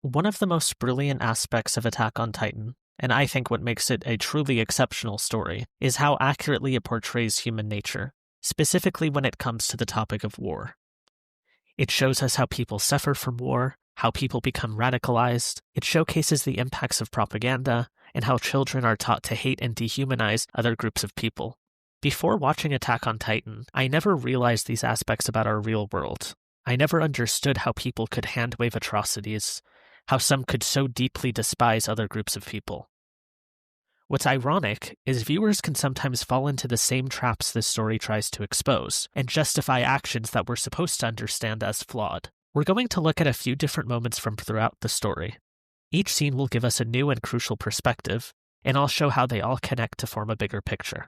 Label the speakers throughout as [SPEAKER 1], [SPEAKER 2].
[SPEAKER 1] One of the most brilliant aspects of Attack on Titan, and I think what makes it a truly exceptional story, is how accurately it portrays human nature, specifically when it comes to the topic of war. It shows us how people suffer from war, how people become radicalized, it showcases the impacts of propaganda, and how children are taught to hate and dehumanize other groups of people. Before watching Attack on Titan, I never realized these aspects about our real world. I never understood how people could handwave atrocities, how some could so deeply despise other groups of people. What's ironic is viewers can sometimes fall into the same traps this story tries to expose, and justify actions that we're supposed to understand as flawed. We're going to look at a few different moments from throughout the story. Each scene will give us a new and crucial perspective, and I'll show how they all connect to form a bigger picture.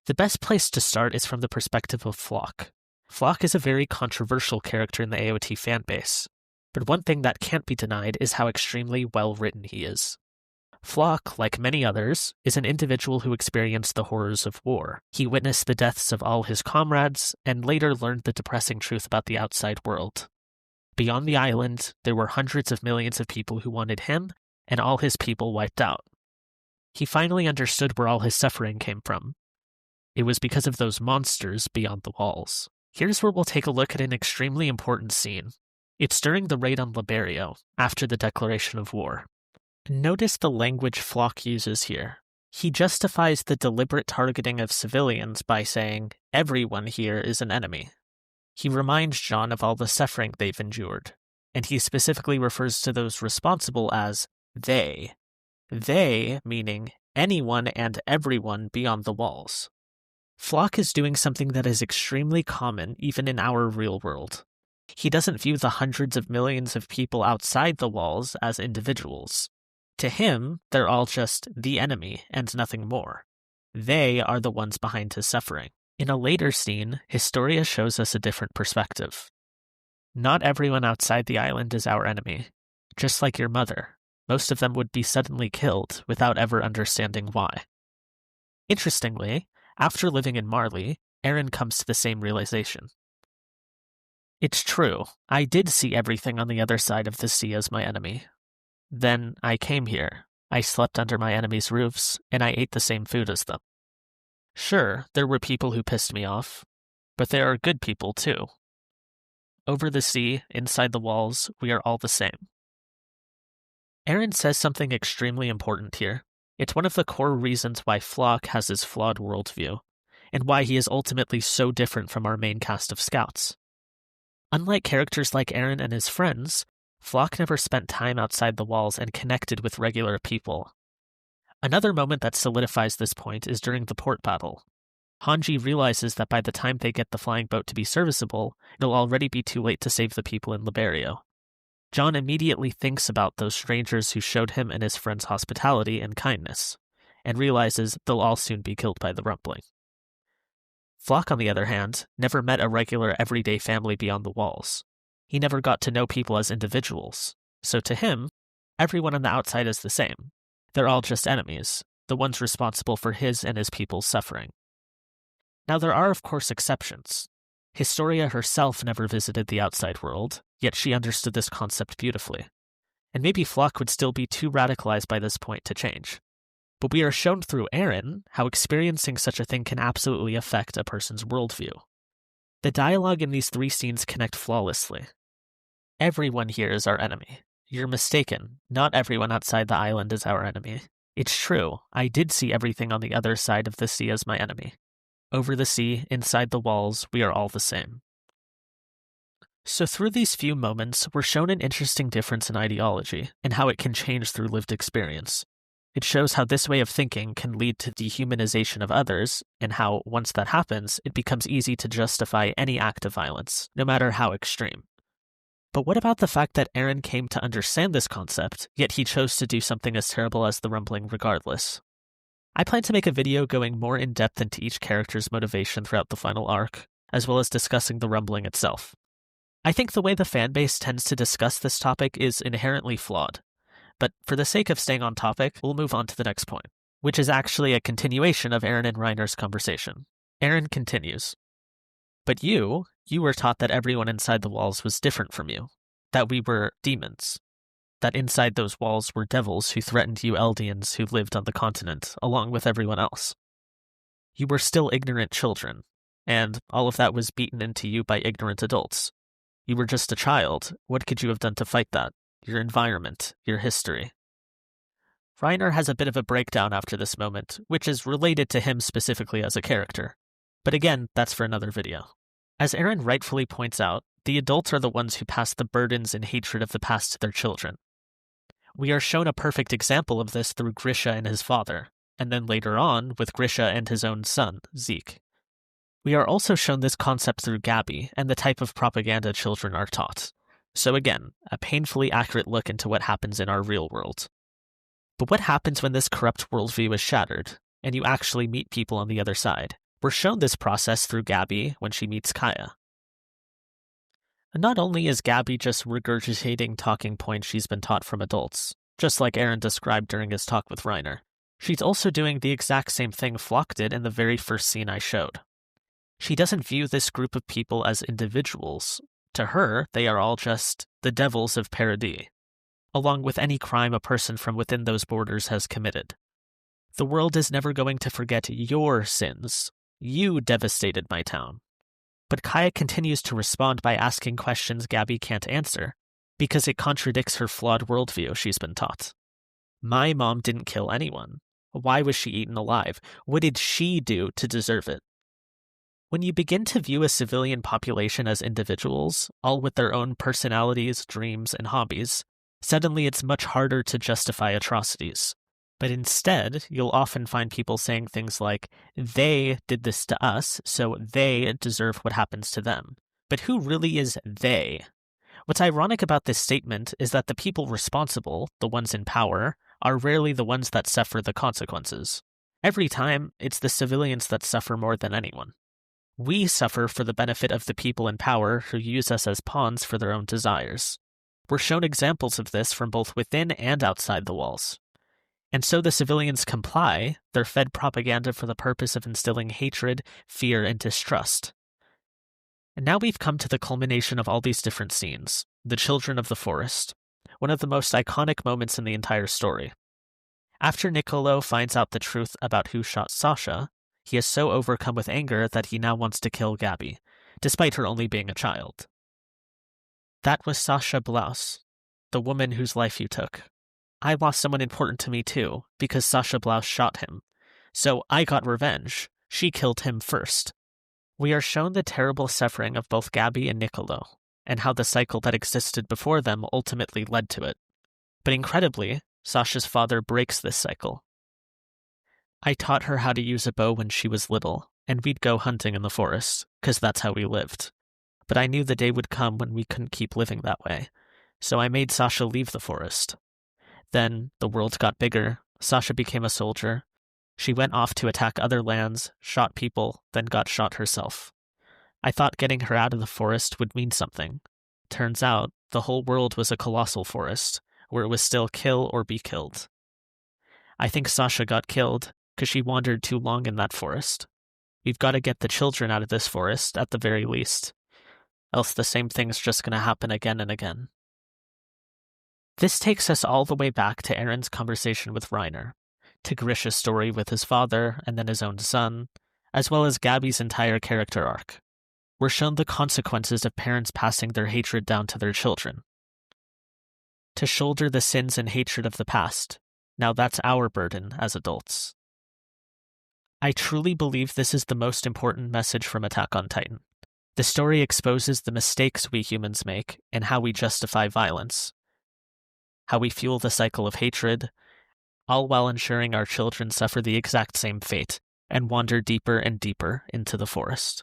[SPEAKER 1] The best place to start is from the perspective of Flock. Flock is a very controversial character in the AOT fanbase, but one thing that can't be denied is how extremely well-written he is. Flock, like many others, is an individual who experienced the horrors of war. He witnessed the deaths of all his comrades, and later learned the depressing truth about the outside world. Beyond the island, there were hundreds of millions of people who wanted him, and all his people wiped out. He finally understood where all his suffering came from. It was because of those monsters beyond the walls. Here's where we'll take a look at an extremely important scene. It's during the raid on Liberio, after the declaration of war. Notice the language Flock uses here. He justifies the deliberate targeting of civilians by saying, everyone here is an enemy. He reminds John of all the suffering they've endured, and he specifically refers to those responsible as they. They meaning anyone and everyone beyond the walls. Flock is doing something that is extremely common even in our real world. He doesn't view the hundreds of millions of people outside the walls as individuals. To him, they're all just the enemy and nothing more. They are the ones behind his suffering. In a later scene, Historia shows us a different perspective. Not everyone outside the island is our enemy. Just like your mother, most of them would be suddenly killed without ever understanding why. Interestingly, after living in Marley, Eren comes to the same realization. It's true, I did see everything on the other side of the sea as my enemy. Then I came here, I slept under my enemies' roofs, and I ate the same food as them. Sure, there were people who pissed me off, but there are good people too. Over the sea, inside the walls, we are all the same. Eren says something extremely important here. It's one of the core reasons why Flock has his flawed worldview, and why he is ultimately so different from our main cast of scouts. Unlike characters like Eren and his friends, Flock never spent time outside the walls and connected with regular people. Another moment that solidifies this point is during the port battle. Hanji realizes that by the time they get the flying boat to be serviceable, it'll already be too late to save the people in Liberio. John immediately thinks about those strangers who showed him and his friends hospitality and kindness, and realizes they'll all soon be killed by the rumbling. Flock, on the other hand, never met a regular everyday family beyond the walls. He never got to know people as individuals, so to him, everyone on the outside is the same. They're all just enemies, the ones responsible for his and his people's suffering. Now there are of course exceptions. Historia herself never visited the outside world, yet she understood this concept beautifully. And maybe Flock would still be too radicalized by this point to change. But we are shown through Eren how experiencing such a thing can absolutely affect a person's worldview. The dialogue in these three scenes connect flawlessly. Everyone here is our enemy. You're mistaken. Not everyone outside the island is our enemy. It's true, I did see everything on the other side of the sea as my enemy. Over the sea, inside the walls, we are all the same. So through these few moments, we're shown an interesting difference in ideology, and how it can change through lived experience. It shows how this way of thinking can lead to dehumanization of others, and how, once that happens, it becomes easy to justify any act of violence, no matter how extreme. But what about the fact that Eren came to understand this concept, yet he chose to do something as terrible as the rumbling regardless? I plan to make a video going more in depth into each character's motivation throughout the final arc, as well as discussing the rumbling itself. I think the way the fanbase tends to discuss this topic is inherently flawed, but for the sake of staying on topic, we'll move on to the next point, which is actually a continuation of Eren and Reiner's conversation. Eren continues, "But you were taught that everyone inside the walls was different from you, that we were demons. that inside those walls were devils who threatened you Eldians who lived on the continent, along with everyone else. You were still ignorant children, and all of that was beaten into you by ignorant adults. You were just a child. What could you have done to fight that? Your environment, your history. Reiner has a bit of a breakdown after this moment, which is related to him specifically as a character. But again, that's for another video. As Aaron rightfully points out, the adults are the ones who pass the burdens and hatred of the past to their children. We are shown a perfect example of this through Grisha and his father, and then later on with Grisha and his own son, Zeke. We are also shown this concept through Gabby and the type of propaganda children are taught. So again, a painfully accurate look into what happens in our real world. But what happens when this corrupt worldview is shattered, and you actually meet people on the other side? We're shown this process through Gabby when she meets Kaya. And not only is Gabby just regurgitating talking points she's been taught from adults, just like Aaron described during his talk with Reiner, she's also doing the exact same thing Flock did in the very first scene I showed. She doesn't view this group of people as individuals. To her, they are all just the devils of Paradis, along with any crime a person from within those borders has committed. The world is never going to forget your sins. You devastated my town. But Kaya continues to respond by asking questions Gabby can't answer, because it contradicts her flawed worldview she's been taught. My mom didn't kill anyone. Why was she eaten alive? What did she do to deserve it? When you begin to view a civilian population as individuals, all with their own personalities, dreams, and hobbies, suddenly it's much harder to justify atrocities. But instead, you'll often find people saying things like, they did this to us, so they deserve what happens to them. But who really is they? What's ironic about this statement is that the people responsible, the ones in power, are rarely the ones that suffer the consequences. Every time, it's the civilians that suffer more than anyone. We suffer for the benefit of the people in power who use us as pawns for their own desires. We're shown examples of this from both within and outside the walls. And so the civilians comply, they're fed propaganda for the purpose of instilling hatred, fear, and distrust. And now we've come to the culmination of all these different scenes, the children of the forest, one of the most iconic moments in the entire story. After Niccolo finds out the truth about who shot Sasha, he is so overcome with anger that he now wants to kill Gabby, despite her only being a child. That was Sasha Blouse, the woman whose life you took. I lost someone important to me too, because Sasha Blouse shot him. So I got revenge. She killed him first. We are shown the terrible suffering of both Gabby and Niccolo, and how the cycle that existed before them ultimately led to it. But incredibly, Sasha's father breaks this cycle. I taught her how to use a bow when she was little, and we'd go hunting in the forest, 'cause that's how we lived. But I knew the day would come when we couldn't keep living that way, so I made Sasha leave the forest. Then, the world got bigger, Sasha became a soldier. She went off to attack other lands, shot people, then got shot herself. I thought getting her out of the forest would mean something. Turns out, the whole world was a colossal forest, where it was still kill or be killed. I think Sasha got killed, 'cause she wandered too long in that forest. We've got to get the children out of this forest, at the very least. Else the same thing's just going to happen again and again. This takes us all the way back to Aaron's conversation with Reiner, to Grisha's story with his father and then his own son, as well as Gabby's entire character arc. We're shown the consequences of parents passing their hatred down to their children. To shoulder the sins and hatred of the past, now that's our burden as adults. I truly believe this is the most important message from Attack on Titan. The story exposes the mistakes we humans make and how we justify violence, how we fuel the cycle of hatred, all while ensuring our children suffer the exact same fate and wander deeper and deeper into the forest.